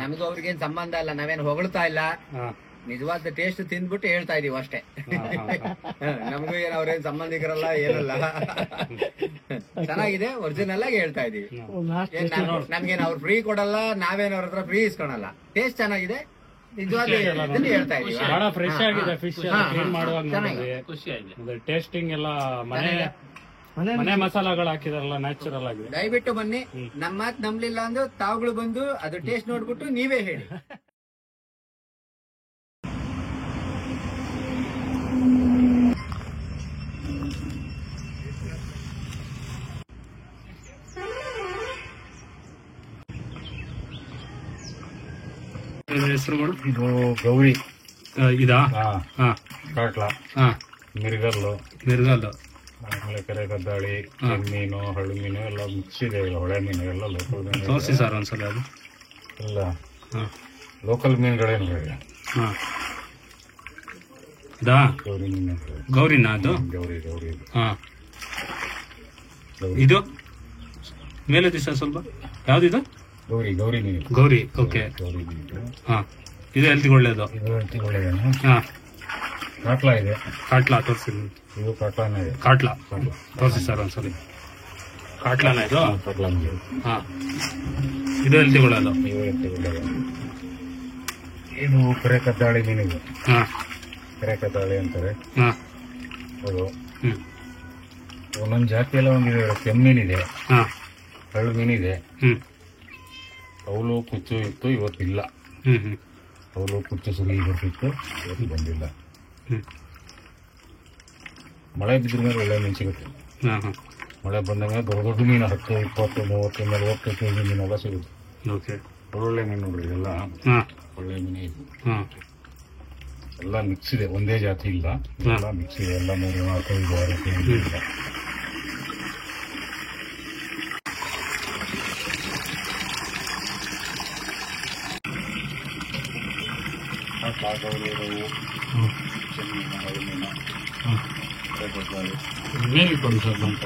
ನಮಗೂ ಅವ್ರಿಗೇನ್ ಸಂಬಂಧ ಇಲ್ಲ, ನಾವೇನ್ ಹೊಗಳ್ತಾ ಇಲ್ಲ, ನಿಜವಾದ ಟೇಸ್ಟ್ ತಿಂದ್ಬಿಟ್ಟು ಹೇಳ್ತಾ ಇದೀವಿ ಅಷ್ಟೇ. ನಮಗೂ ಏನ್ ಅವ್ರೇನ್ ಸಂಬಂಧಿಕರಲ್ಲ ಏನಲ್ಲ, ಚೆನ್ನಾಗಿದೆ ಒರಿಜಿನಲ್ ಆಗಿ ಹೇಳ್ತಾ ಇದೀವಿ. ನಮ್ಗೇನ್ ಅವ್ರು ಫ್ರೀ ಕೊಡಲ್ಲ, ನಾವೇನ್ ಅವ್ರ ಹತ್ರ ಫ್ರೀ ಇಸ್ಕೊಳಲ್ಲ. ಟೇಸ್ಟ್ ಚೆನ್ನಾಗಿದೆ, ನಿಜವಾದ ಹೇಳ್ತಾ ಇದೀವಿ. ಬಹಳ ಫ್ರೆಶ್ ಆಗಿದೆ ಫಿಶ್, ಕ್ಲೀನ್ ಮಾಡುವಾಗ ಖುಷಿ ಆಗಿದೆ. ಟೇಸ್ಟಿಂಗ್ ಎಲ್ಲ ಮನೆ ಮಸಾಲಾಗಳು ಹಾಕಿದಾರಲ್ಲ, ನ್ಯಾಚುರಲ್ ಆಗಿದೆ. ದಯವಿಟ್ಟು ಬನ್ನಿ, ನಮ್ಮ ಮಾತು ನಂಬಲಿಲ್ಲ ಅಂದ್ರೆ ತಾವುಗಳು ಬಂದು ಅದು ಟೇಸ್ಟ್ ನೋಡ್ಬಿಟ್ಟು ನೀವೇ ಹೇಳಿ. ಹೆಸರುಗಳು ಇದು ಗೌರಿ, ಇದಾ ಕಾಟ್ಲಾ, ಮಿರ್ಗಲ್ಲು, ಆಮೇಲೆ ಕೆರೆ ಗದ್ದಾಳಿ, ಮೀನು, ಹಳ್ಳಿ ಮೀನು ಎಲ್ಲ ಮಿಕ್ಸ್ ಇದೆ. ಹೊಳೆ ಮೀನು ಎಲ್ಲ ಲೋಕಲ್ ಮೀನು. ತೋರಿಸಿ ಸರ್ ಒಂದ್ಸಲ. ಅದು ಎಲ್ಲ ಲೋಕಲ್ ಮೀನುಗಳೇನು ಗೌರಿ ಮೀನು. ಗೌರಿನಾ ಅದು? ಗೌರಿ. ಇದು ಮೇಲೆ ದಿವಸ ಸ್ವಲ್ಪ ಯಾವ್ದಿದು? ಗೌರಿ ಮೀನು. ಗೌರಿ, ಓಕೆ. ಗೌರಿ ಮೀನು. ಇದು ಹೆಲ್ತಿಗೆ ಒಳ್ಳೇದು. ಇದು ಹೆಲ್ತಿಗೆ ಒಳ್ಳೇದೇನು? ಕಾಟ್ಲಾ ಇದೆ. ಕಾಟ್ಲಾ ತೋರಿಸಿ. ಇದು ಕಾಟ್ಲಾನೇ ಇದೆ. ಕಾಟ್ಲಾ ತೋರಿಸಿ ಸರ್ ಒಂದ್ಸಲಿ. ಕಾಟ್ಲಾನ ಇದು? ಕಾಟ್ಲಾ ಮೀನು. ಇದು ಹೆಲ್ತಿಗೆ ಒಳ್ಳೇದು. ಇದು ಹೆಲ್ತಿಗೆ ಒಳ್ಳೇದು. ಇದು ಕೆರೆ ಕದ್ದಾಳಿ ಮೀನಿದೆ. ಕೆರೆ ಕದ್ದಾಳಿ ಅಂತಾರೆ ಅದು. ಒಂದೊಂದು ಜಾತಿಯೆಲ್ಲ ಒಂದಿದೆ. ಕೆಮ್ಮೀನಿದೆ, ಹಳ್ಳು ಮೀನಿದೆ. ಅವಳು ಕುಚ್ಚು ಇತ್ತು, ಇವತ್ತಿಲ್ಲ. ಅವಳು ಕುಚ್ಚು ಸುರಿ ಬರ್ತಿತ್ತು, ಇವತ್ತು ಬಂದಿಲ್ಲ. ಮಳೆ ಬಿದ್ದ ಮೇಲೆ ಒಳ್ಳೆ ಮೀನು ಸಿಗುತ್ತೆ. ಮಳೆ ಬಂದಾಗ ದೊಡ್ಡ ದೊಡ್ಡ ಮೀನು 10, 20, 30, 40 ಕೆಜಿ ಮೀನೆಲ್ಲ ಸಿಗುತ್ತೆ. ಒಳ್ಳೊಳ್ಳೆ ಮೀನು ನೋಡ್ರಿ, ಇದೆಲ್ಲ ಒಳ್ಳೆ ಮೀನು ಇದೆ. ಎಲ್ಲ ಮಿಕ್ಸ್ ಇದೆ, ಒಂದೇ ಜಾತಿ ಇಲ್ಲ, ಎಲ್ಲ ಮಿಕ್ಸ್ ಇದೆ. ಎಲ್ಲ 3, 4, 5, 6 ಕೆಜಿ ಇಲ್ಲ. ಮೇಲಿಕೊಂಡು ಸರ್ ಸ್ವಲ್ಪ.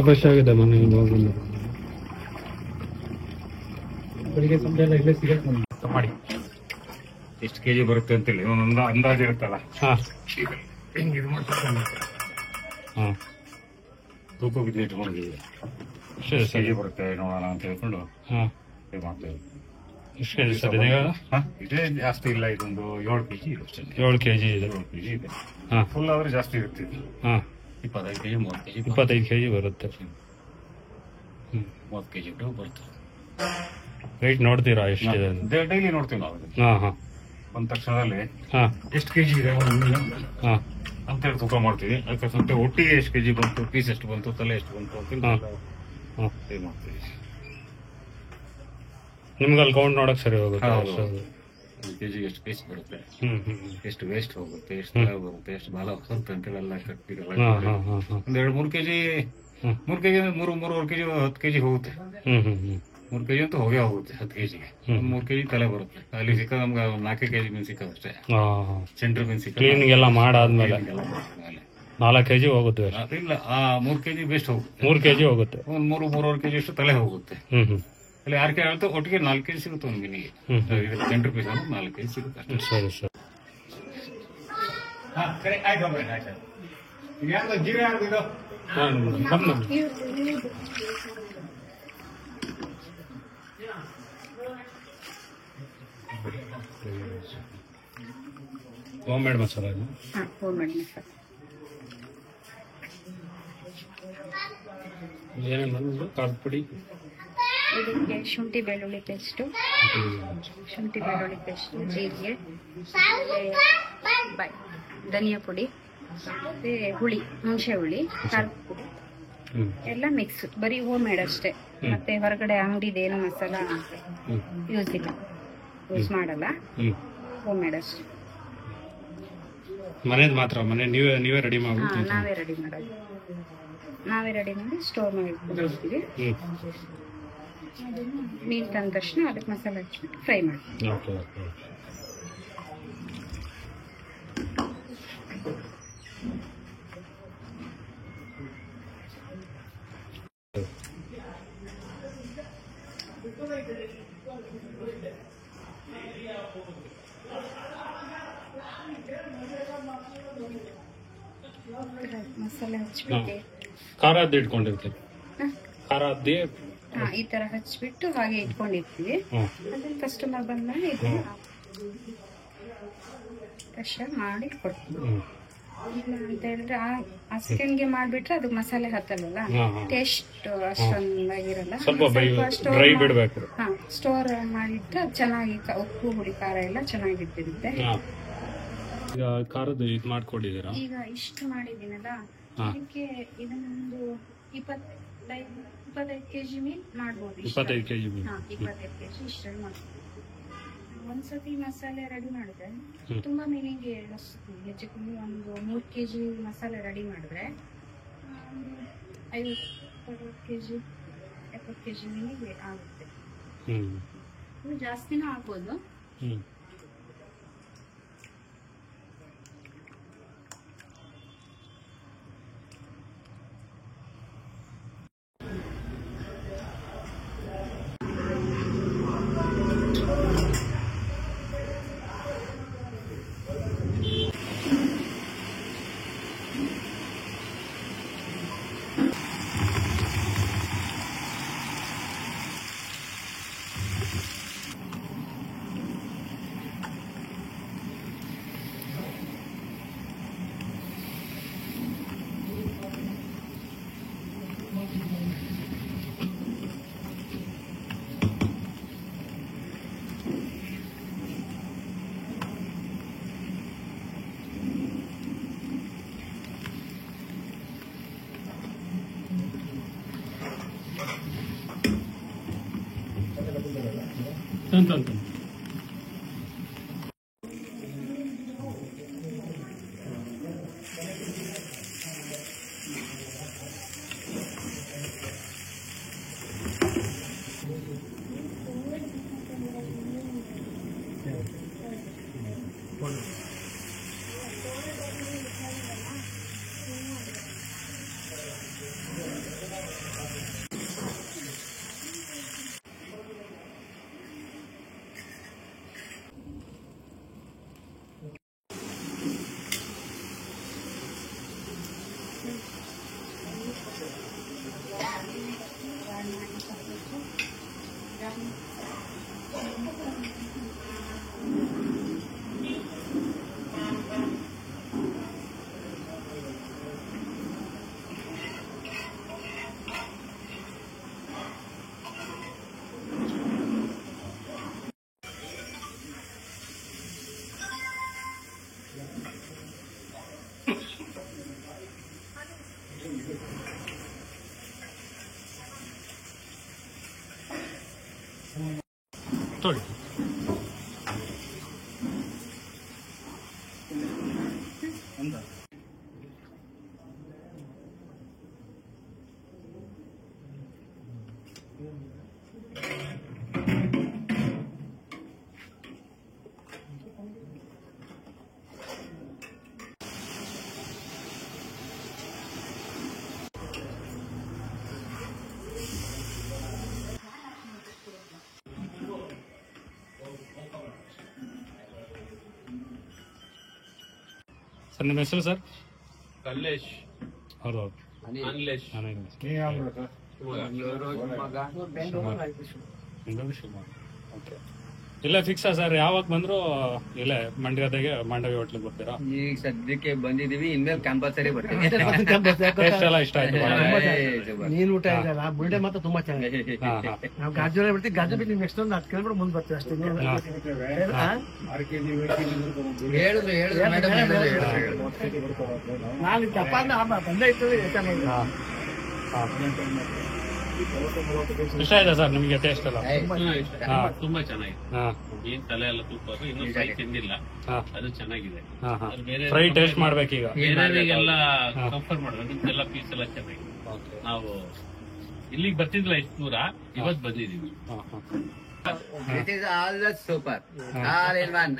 ಫ್ರೆಶ್ ಆಗಿದೆ ಮನೆ ಬೆಳಿಗ್ಗೆ ಸಂಜೆ ಎಲ್ಲ ಇಲ್ಲೇ ಸಿಗುತ್ತೆ. ಮಾಡಿ ಎಷ್ಟು ಕೆಜಿ ಬರುತ್ತೆ ಅಂತೇಳಿ ಒಂದೊಂದು ಅಂದಾಜು ಇರುತ್ತಲ್ಲ, ಹೆಂಗೆ ಇದು ಮಾಡ್ತಾರೆ. ತೂಕ ಬಿದ್ದು ಇಟ್ಕೊಂಡಿದ್ದೀವಿ, ಎಷ್ಟು ಕೆಜಿ ಬರುತ್ತೆ ನೋಡೋಣ ಅಂತ ಹೇಳ್ಕೊಂಡು ಮಾಡ್ತೇವೆ. ಎಷ್ಟು ಕೆಜಿ ಸರ್ ಇದೆ? ಇದೇ ಜಾಸ್ತಿ ಇಲ್ಲ, ಇದೊಂದು 7 ಕೆಜಿ ಇದೆ. 7 ಕೆಜಿ ಇದೆ. 7 ಕೆಜಿ ಇದೆ. ಫುಲ್ ಆದ್ರೆ ಜಾಸ್ತಿ ಇರುತ್ತೆ. 25 ಕೆಜಿ 30 ಕೆಜಿ 25 ಕೆಜಿ ಬರುತ್ತೆ. 30 ಕೆಜಿ ಬರುತ್ತೆ. ವೆಯ್ಟ್ ನೋಡ್ತೀರಾ ಎಷ್ಟಿದೆ? ಡೈಲಿ ನೋಡ್ತೀವಿ ನಾವು. ಒಂದ್ ತಕ್ಷಣದಲ್ಲಿ ಎಷ್ಟು ಕೆಜಿ ಇದೆ ಅಂತೇಳಿ ತೂಕ ಮಾಡ್ತೀವಿ. ಅದಕ್ಕೆ ಒಟ್ಟಿಗೆ ಎಷ್ಟು ಕೆಜಿ ಬಂತು, ಪೀಸ್ ಎಷ್ಟು ಬಂತು, ತಲೆ ಎಷ್ಟು ಬಂತು ಅಂತ ಮಾಡ್ತೀವಿ. ನಿಮ್ಗೆ ಅಲ್ಲಿ ಕೌಂಟ್ ನೋಡಕ್ ಸರಿ ಹೋಗುತ್ತೆ. ಕೆಜಿಗೆ ಎಷ್ಟು ಪೀಸ್ ಬರುತ್ತೆ, ಎಷ್ಟು ವೇಸ್ಟ್ ಹೋಗುತ್ತೆ, ಎಷ್ಟು ತಲೆ ಬರುತ್ತೆ, ಎಷ್ಟು ಬಾಲ ಹೋಗುತ್ತೆ ಅಂತೇಳಿ ಕಟ್ಟಿರಲ್ಲ. ಒಂದ್ 2-3 ಕೆಜಿ 3-3.5 ಕೆಜಿ 10 ಕೆಜಿ ಹೋಗುತ್ತೆ. 3 ಕೆಜಿ ಅಂತೂ ಹೋಗುತ್ತೆ 10 ಕೆಜಿಗೆ. 3 ಕೆಜಿ ತಲೆ ಬರುತ್ತೆ. ಅಲ್ಲಿ ಸಿಕ್ಕ ನಮ್ಗೆ 4 ಕೆಜಿ ಮೀನು ಸಿಕ್ಕದಷ್ಟೇ. ಸೆಂಟ್ರ್ ಮೀನು ಸಿಕ್ಕ ಕ್ಲೀನಿಂಗ್ ಎಲ್ಲ ಮಾಡಾದ್ಮೇಲೆ 4 ಕೆಜಿ ಹೋಗುತ್ತೆ. ಇಲ್ಲ, 3 ಕೆಜಿ ವೇಸ್ಟ್ ಹೋಗುತ್ತೆ. 3 ಕೆಜಿ ಹೋಗುತ್ತೆ. ಒಂದ್ 3-3.5 ಕೆಜಿ ಅಷ್ಟು ತಲೆ ಹೋಗುತ್ತೆ. ಅಲ್ಲಿ 6 ಕೆಜಿ ಆಗುತ್ತೆ, ಒಟ್ಟಿಗೆ 4 ಕೆಜಿ ಸಿಗುತ್ತೆ ಒಂದು ಮೀನಿಗೆ. ಸೆಂಟ್ರ್ ಪೀಸ್ 4 ಕೆಜಿ ಸಿಗುತ್ತೆ ಅಷ್ಟೇ. ಸರಿ ಸರ್. Home made masala. ಏನೇನು ಖಾರದ ಪುಡಿ? ಇದಕ್ಕೆ ಶುಂಠಿ ಬೆಳ್ಳುಳ್ಳಿ ಪೇಸ್ಟು, ಜೀರಿಗೆ, ಧನಿಯಾ ಪುಡಿ, ಮತ್ತೆ ಹುಳಿ, ಹುಣಸೆ ಹುಳಿ, ಖಾರದ ಪುಡಿ ಎಲ್ಲ ಮಿಕ್ಸ್. ಬರೀ ಹೋಮ್ ಮೇಡ್ ಅಷ್ಟೇ. ಮತ್ತೆ ಹೊರಗಡೆ ಅಂಗಡಿದೇನು ಮಸಾಲ ಯೂಸ್ ಮಾಡಲ್ಲ, ಹೋಮ್ ಮೇಡ್ ಅಷ್ಟೇ. ಮನೇದು ಮಾತ್ರ? ಮನೆ ನೀವೇ ರೆಡಿ ಮಾಡ್ಬಿಟ್ಟು? ನಾವೇ ರೆಡಿ ಮಾಡಿ ಸ್ಟೋರ್ ಮಾಡಿ ಇಟ್ಕೊಂಡಿರ್ತೀವಿ. ಮೀನು ತಂದ ತಕ್ಷಣ ಅದಕ್ಕೆ ಮಸಾಲೆ ಹಚ್ಬಿಟ್ಟು ಫ್ರೈ ಮಾಡಿ. ಮಸಾಲೆ ಹಚ್ಬಿಟ್ಟು ಖಾರ ಅದ್ದು ಇಟ್ಕೊಂಡಿರ್ತೀವಿ. ಖಾರ ಅದ್ದಿ ಈ ತರ ಹಚ್ಬಿಟ್ಟು ಹಾಗೆ ಇಟ್ಕೊಂಡಿರ್ತೀವಿ. ಅದನ್ನ ಕಸ್ಟಮರ್ ಬಂದಾಗ ಇದನ್ನ ಫ್ರೆಶ್ ಮಾಡಿ ಕೊಡ್ತೀವಿ. ಇಲ್ಲ ಅಂತ ಹೇಳಿದ್ರೆ ಆ ಸೆಕೆಂಡ್ಗೆ ಮಾಡ್ಬಿಟ್ರೆ ಅದು ಮಸಾಲೆ ಹತ್ತಲ್ಲ, ಟೇಸ್ಟ್ ಅಷ್ಟೊಂದಾಗಿರಲ್ಲ. ಡ್ರೈ ಬಿಡ್ಬೇಕು. ಸ್ಟೋರ್ ಮಾಡಿಟ್ರೆ ಚೆನ್ನಾಗಿ ಉಪ್ಪು ಹುಳಿ ಖಾರ ಎಲ್ಲ ಚೆನ್ನಾಗಿಟ್ಟಿರುತ್ತೆ. ಈಗ ಖಾರದ ಇದು ಮಾಡ್ಕೊಂಡಿದ್ದೀರಾ? ಈಗ ಇಷ್ಟು ಮಾಡಿದ್ದೀನಲ್ಲ, ಇದಕ್ಕೆ ಇದನ್ನೊಂದು 25 ಕೆಜಿ ಮೀನ್ ಮಾಡ್ಬೋದು. 25 ಕೆಜಿ ಮೀನ್. 25 ಕೆಜಿ ಇಷ್ಟರಲ್ಲಿ ಮಾಡ್ಬೋದು. ಒಂದ್ಸತಿ ಮಸಾಲೆ ರೆಡಿ ಮಾಡಿದ್ರೆ ತುಂಬಾ ಮೀನಿಗೆ ಹೆಚ್ಚು ಕಮ್ಮಿ ಒಂದು 3 ಕೆಜಿ ಮಸಾಲೆ ರೆಡಿ ಮಾಡಿದ್ರೆ 50 ಕೆಜಿ 70 ಕೆಜಿ ಮೀನಿಗೆ ಆಗುತ್ತೆ. ಜಾಸ್ತಿನೂ ಆಗ್ಬೋದು. ತೊಳಿ. ಸರ್ ನಿಮ್ಮ ಹೆಸರು ಸರ್? ಕಲ್ಲೇಶ್. ಹೌದೌದು. ಅನ್ಲೇಶ್. ಓಕೆ. ಇಲ್ಲೇ ಫಿಕ್ಸಾ ಸರ್? ಯಾವಾಗ ಬಂದ್ರು ಇಲ್ಲೇ ಮಂಡ್ಯದಾಗೆ ಮಾಂಡವಿ ಹೋಟ್ಲಿಗೆ ಬರ್ತೀರಾ? ಈಗ ಸದ್ಯಕ್ಕೆ ಬಂದಿದೀವಿ, ಇನ್ಮೇಲೆ ಕಂಪಲ್ಸರಿ ಬರ್ತೀವಿ. ಟೇಸ್ಟ್ ಎಲ್ಲ ಇಷ್ಟ ಆಯ್ತು? ನೀನ್ ಊಟ ಇದೆಯಲ್ಲ, ಬುಲ್ಡೆ ಮಾತ್ರ ತುಂಬಾ ಚೆನ್ನಾಗಿದೆ. ನಾವು ಗಾಜೂರ ಬರ್ತೀವಿ, ಗಾಜು ಬಿಟ್ಟು ನೆಕ್ಸ್ಟ್ ಒಂದು 10 ಕಿಲೋಮೀಟರ್ ಮುಂದೆ ಬರ್ತೀವಿ ಅಷ್ಟೇ. ನಾನು ಚಪಾತಿ ಬಂದೇ ಇರ್ತದೆ. ಇಷ್ಟ ಆಯ್ತಾ ಸರ್ ನಿಮ್ಗೆ ಟೇಸ್ಟ್ ಎಲ್ಲ? ತುಂಬಾ ಚೆನ್ನಾಗಿದೆ. ಏನ್ ತಲೆ ಎಲ್ಲ ತುಪ್ಪ ಇನ್ನು ಫ್ರೈ ತಿಂದಿಲ್ಲ, ಅದು ಚೆನ್ನಾಗಿದೆ. ಫ್ರೈ ಟೇಸ್ಟ್ ಮಾಡ್ಬೇಕೀಗ. ಬೇರೆಯವರಿಗೆಲ್ಲ ಕಂಫರ್ಟ್ ಮಾಡೋದು, ಎಲ್ಲ ಪೀಸ್ ಎಲ್ಲ ಚೆನ್ನಾಗಿದೆ. ನಾವು ಇಲ್ಲಿಗೆ ಬರ್ತಿದ್ಲ ಇಷ್ಟು ದೂರ, ಇವತ್ತು ಬಂದಿದೀವಿ. It is always super. All in one.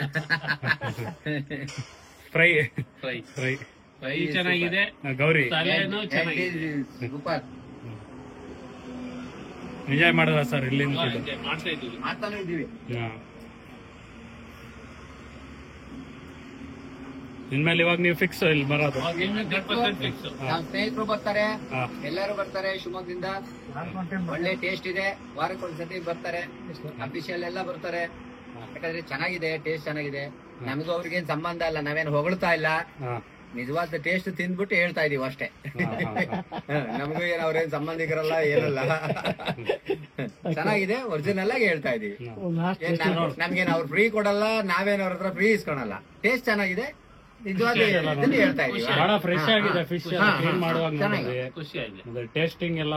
Fry fry fry fry ಚೆನ್ನಾಗಿದೆ, ಗೌರಿ ತಲೆನೂ ಚೆನ್ನಾಗಿದೆ. ಸೂಪರ್. ಎಂಜಾಯ್ ಮಾಡಿದ್ರ ಸರ್ ಇಲ್ಲಿಂದ? ಮಾಡ್ತಾ ಇದ್ದೀವಿ. ಮಾಡ್ತಾನೆ ಇದ್ದೀವಿ. ಇನ್ಮೇಲೆ ಇವಾಗ ನೀವು ಫಿಕ್ಸ್ ಇಲ್ಲಿ ಬರೋದು. ಫಿಕ್ಸ್. ನಮ್ ಸ್ನೇಹಿತರು ಬರ್ತಾರೆ, ಹಾ. ಎಲ್ಲರೂ ಬರ್ತಾರೆ ಶಿವಮೊಗ್ಗದಿಂದ. ಒಳ್ಳೆ ಟೇಸ್ಟ್ ಇದೆ, ವಾರಕ್ಕೆ ಒಂದ್ಸತಿ ಬರ್ತಾರೆ, ಅಫಿಷಿಯಲ್ ಎಲ್ಲ ಬರ್ತಾರೆ. ಯಾಕಂದ್ರೆ ಚೆನ್ನಾಗಿದೆ, ಟೇಸ್ಟ್ ಚೆನ್ನಾಗಿದೆ. ನಮಗೂ ಅವ್ರಿಗೇನ್ ಸಂಬಂಧ ಇಲ್ಲ, ನಾವೇನ್ ಹೊಗಳ್ತಾ ಇಲ್ಲ. ಹಾ. ನಿಜವಾದ ಟೇಸ್ಟ್ ತಿಂದ್ಬಿಟ್ಟು ಹೇಳ್ತಾ ಇದೀವಿ ಅಷ್ಟೇ. ನಮಗೂ ಏನ್ ಅವ್ರೇನ್ ಸಂಬಂಧಿಕರಲ್ಲ, ಏನಲ್ಲ. ಚೆನ್ನಾಗಿದೆ, ಒರಿಜಿನಲ್ ಆಗಿ ಹೇಳ್ತಾ ಇದೀವಿ. ನಮ್ಗೇನ್ ಅವ್ರು ಫ್ರೀ ಕೊಡಲ್ಲ, ನಾವೇನ್ ಅವ್ರ ಹತ್ರ ಫ್ರೀ ಇಸ್ಕೊಳಲ್ಲ. ಟೇಸ್ಟ್ ಚೆನ್ನಾಗಿದೆ, ನಿಜವಾದ ಇದನ್ನ ಹೇಳ್ತಾ ಇದೀವಿ. ಬಹಳ ಫ್ರೆಶ್ ಆಗಿದೆ ಫಿಶ್, ಕ್ಲೀನ್ ಮಾಡುವಾಗ ನೋಡಿದ್ವಿ. ಖುಷಿ ಆಗಿದೆ. ಮತ್ತೆ ಟೇಸ್ಟಿಂಗ್ ಎಲ್ಲ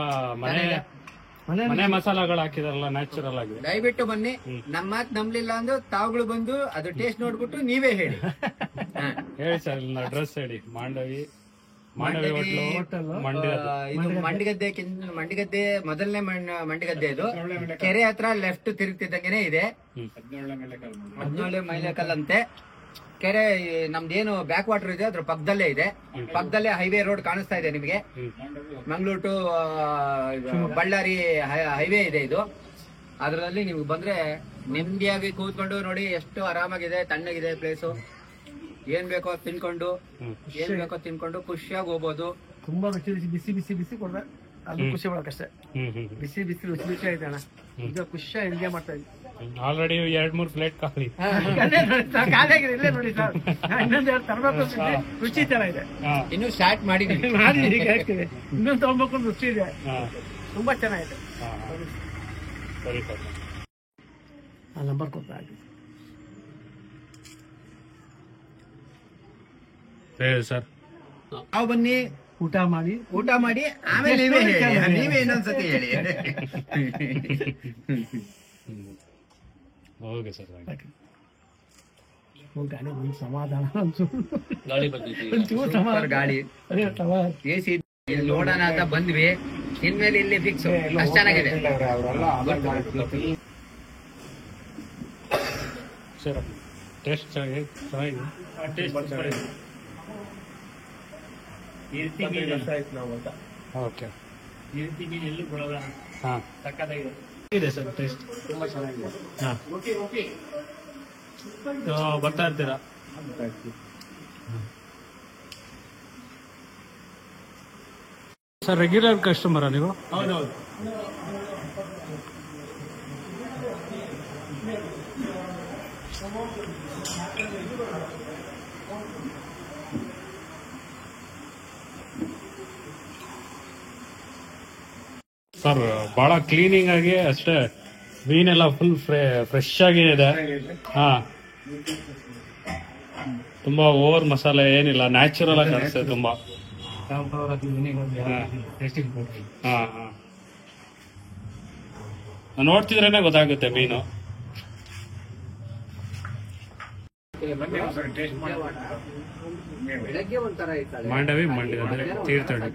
ಮನೆ ಮಸಾಲಾಗಳು ಹಾಕಿದಾರಲ್ಲ, ನ್ಯಾಚುರಲ್ ಆಗಿದೆ. ದಯವಿಟ್ಟು ಬನ್ನಿ. ನಮ್ಮ ಮಾತು ನಂಬಲಿಲ್ಲ ಅಂದ್ರೆ ತಾವುಗಳು ಬಂದು ಅದು ಟೇಸ್ಟ್ ನೋಡ್ಬಿಟ್ಟು ನೀವೇ ಹೇಳಿ. ಹೇಳಿ ಸರ್, ಇಲ್ಲ ಅಡ್ರೆಸ್ ಹೇಳಿ. ಮಾಂಡವಿ ಹೋಟ್ಲು, ಇದು ಮಂಡಿಗದ್ದೆ ಮೊದಲನೇ ಮಂಡಿಗದ್ದೆ. ಇದು ಕೆರೆ ಹತ್ರ ಲೆಫ್ಟ್ ತಿರುಗ್ತಿದ್ದಂಗೆನೆ ಇದೆ. 17 ಮೈಲಕಲ್ ಅಂತೆ ಕೆರೆ. ನಮ್ದೇನು ಬ್ಯಾಕ್ ವಾಟರ್ ಇದೆ ಅದ್ರ ಪಕ್ಕದಲ್ಲೇ ಇದೆ. ಪಕ್ಕದಲ್ಲೇ ಹೈವೇ ರೋಡ್ ಕಾಣಿಸ್ತಾ ಇದೆ ನಿಮಗೆ. ಮಂಗಳೂರು ಟು ಬಳ್ಳಾರಿ ಹೈವೇ ಇದೆ ಇದು. ಅದರಲ್ಲಿ ನೀವು ಬಂದ್ರೆ ನೆಮ್ಮದಿಯಾಗಿ ಕೂತ್ಕೊಂಡು ನೋಡಿ, ಎಷ್ಟು ಆರಾಮಾಗಿದೆ, ತಣ್ಣಗಿದೆ ಪ್ಲೇಸು. ಏನ್ ಬೇಕೋ ತಿನ್ಕೊಂಡು ಖುಷಿಯಾಗಿ ಹೋಗ್ಬೋದು. ತುಂಬಾ ಬಿಸಿ ಬಿಸಿ ಬಿಸಿ ಕೊಡ್ರೆ ಅದು ಖುಷಿ ಪಡೋಕಷ್ಟೇ. ಬಿಸಿ ಬಿಸಿ ರುಚಿ ಆಯ್ತು ಅಣ್ಣ. ಈಗ ಖುಷಿಯಾಗಿ ಎಂಜಾಯ್ ಮಾಡ್ತಾ ಇದ್ವಿ. ಆಲ್ರೆಡಿ 2-3 ಪ್ಲೇಟ್ ಖಾಲಿ. ಖಾಲಿ ಆಗಿದೆ, ಇಲ್ಲೇ ನೋಡಿ ಸರ್. ಇನ್ನೊಂದು 2 ತರಬೇಕು, ರುಚಿ ಚೆನ್ನಾಗಿದೆ. ಇನ್ನು ಸ್ಟಾರ್ಟ್ ಮಾಡಿದೀವಿ. ಈಗ ಹಾಕ್ತೀವಿ, ಇನ್ನೊಂದು ತಗೊಂಬೇಕು, ರುಚಿ ಇದೆ, ತುಂಬಾ ಚೆನ್ನಾಗಿದೆ. ಸರಿ ಸರ್, ಆ ನಂಬರ್ ಕೊಡ್ತಾ ಇದ್ದೀವಿ. ಹೇಳಿ ಸರ್. ನಾವು ಬನ್ನಿ, ಊಟ ಮಾಡಿ ಆಮೇಲೆ ನೀವೇ ಇನ್ನೊಂದ್ಸತಿ ಹೇಳಿ. Okay sir. ಗಾಳಿ ಒಂದು ಸಮಾಧಾನ, ಗಾಳಿ ಬರ್ತಿದ್ವಿ. ಒಂಚೂರು ಸಮಾಧಾನ. ಗಾಳಿ ಅದೇ ಸಮಾಧಾನ. AC ನೋಡೋಣ ಅಂತ ಬಂದ್ವಿ. ಇನ್ಮೇಲೆ ಇಲ್ಲಿ ಫಿಕ್ಸ್. ಅಷ್ಟು ಚೆನ್ನಾಗಿದೆ. ಸರ್, ಟೇಸ್ಟ್ ಚೆನ್ನಾಗಿದೆ. ಓಕೆ. ಹಾಂ, ಇದೆ ಸರ್. ಟೇಸ್ಟ್ ತುಂಬಾ ಚೆನ್ನಾಗಿದೆ. ಹಾಂ, ಬರ್ತಾ ಇರ್ತೀರಾ? ಸರ್, ರೆಗ್ಯುಲರ್ ಕಸ್ಟಮರಾ ನೀವು? ಹೌದೌದು. ಸರ್, ಬಹಳ ಕ್ಲೀನಿಂಗ್ ಆಗಿ ಅಷ್ಟೇ. ಮೀನ್ ಎಲ್ಲ ಫುಲ್ ಫ್ರೆಶ್ ಆಗಿ ಇದೆ. ಹಾ, ತುಂಬಾ ಓವರ್ ಮಸಾಲೆ ಏನಿಲ್ಲ, ನ್ಯಾಚುರಲ್ ಆಗಿ ಕಾಣಿಸ್ತದೆ ತುಂಬಾ. ಹಾ, ನೋಡ್ತಿದ್ರೇನೆ ಗೊತ್ತಾಗುತ್ತೆ ಮೀನು. ಬೆಳಗ್ಗೆ ಒಂಥರ ಇರ್ತದೆ. ಮಾಂಡವಿ ತೀರ್ಥಹಳ್ಳಿ.